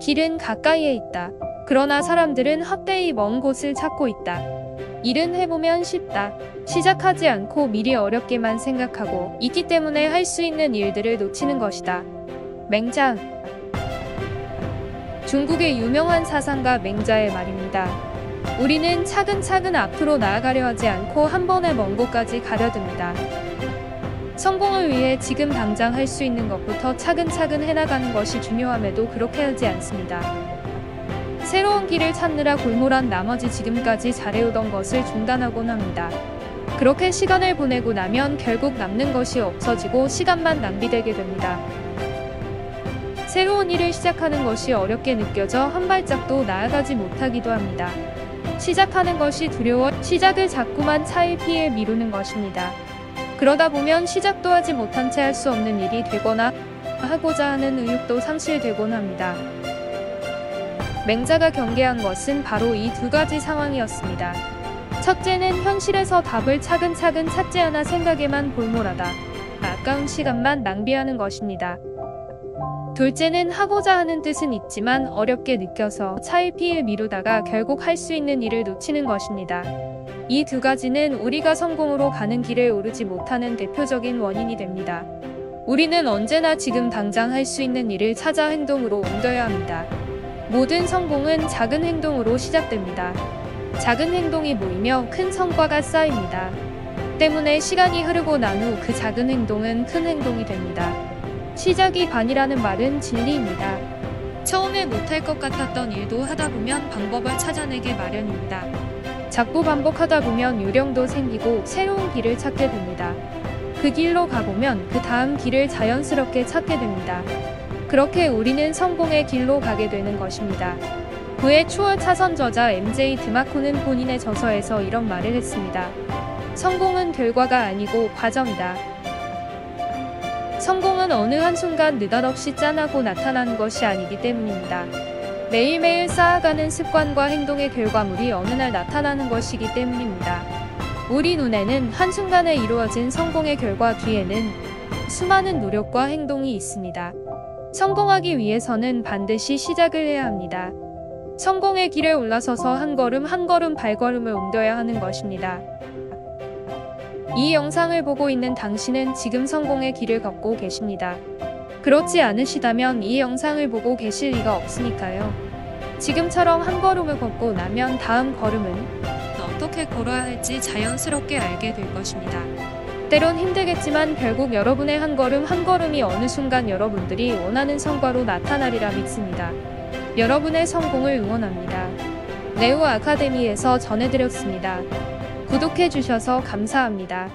길은 가까이에 있다. 그러나 사람들은 헛되이 먼 곳을 찾고 있다. 일은 해보면 쉽다. 시작하지 않고 미리 어렵게만 생각하고 있기 때문에 할 수 있는 일들을 놓치는 것이다. 맹자. 중국의 유명한 사상가 맹자의 말입니다. 우리는 차근차근 앞으로 나아가려 하지 않고 한 번에 먼 곳까지 가려듭니다. 성공을 위해 지금 당장 할 수 있는 것부터 차근차근 해나가는 것이 중요함에도 그렇게 하지 않습니다. 새로운 길을 찾느라 골몰한 나머지 지금까지 잘해오던 것을 중단하곤 합니다. 그렇게 시간을 보내고 나면 결국 남는 것이 없어지고 시간만 낭비되게 됩니다. 새로운 일을 시작하는 것이 어렵게 느껴져 한 발짝도 나아가지 못하기도 합니다. 시작하는 것이 두려워 시작을 자꾸만 차일피일 미루는 것입니다. 그러다 보면 시작도 하지 못한 채 할 수 없는 일이 되거나 하고자 하는 의욕도 상실되곤 합니다. 맹자가 경계한 것은 바로 이 두 가지 상황이었습니다. 첫째는 현실에서 답을 차근차근 찾지 않아 생각에만 골몰하다. 아까운 시간만 낭비하는 것입니다. 둘째는 하고자 하는 뜻은 있지만 어렵게 느껴서 차일피일 미루다가 결국 할 수 있는 일을 놓치는 것입니다. 이 두 가지는 우리가 성공으로 가는 길을 오르지 못하는 대표적인 원인이 됩니다. 우리는 언제나 지금 당장 할 수 있는 일을 찾아 행동으로 옮겨야 합니다. 모든 성공은 작은 행동으로 시작됩니다. 작은 행동이 모이며 큰 성과가 쌓입니다. 때문에 시간이 흐르고 난 후 그 작은 행동은 큰 행동이 됩니다. 시작이 반이라는 말은 진리입니다. 처음에 못할 것 같았던 일도 하다 보면 방법을 찾아내게 마련입니다. 자꾸 반복하다 보면 요령도 생기고 새로운 길을 찾게 됩니다. 그 길로 가보면 그 다음 길을 자연스럽게 찾게 됩니다. 그렇게 우리는 성공의 길로 가게 되는 것입니다. 그의 추월 차선 저자 MJ 드마코는 본인의 저서에서 이런 말을 했습니다. 성공은 결과가 아니고 과정이다. 성공은 어느 한순간 느닷없이 짠하고 나타나는 것이 아니기 때문입니다. 매일매일 쌓아가는 습관과 행동의 결과물이 어느 날 나타나는 것이기 때문입니다. 우리 눈에는 한순간에 이루어진 성공의 결과 뒤에는 수많은 노력과 행동이 있습니다. 성공하기 위해서는 반드시 시작을 해야 합니다. 성공의 길에 올라서서 한 걸음 한 걸음 발걸음을 옮겨야 하는 것입니다. 이 영상을 보고 있는 당신은 지금 성공의 길을 걷고 계십니다. 그렇지 않으시다면 이 영상을 보고 계실 리가 없으니까요. 지금처럼 한 걸음을 걷고 나면 다음 걸음은 어떻게 걸어야 할지 자연스럽게 알게 될 것입니다. 때론 힘들겠지만 결국 여러분의 한 걸음 한 걸음이 어느 순간 여러분들이 원하는 성과로 나타나리라 믿습니다. 여러분의 성공을 응원합니다. 네오 아카데미에서 전해드렸습니다. 구독해주셔서 감사합니다.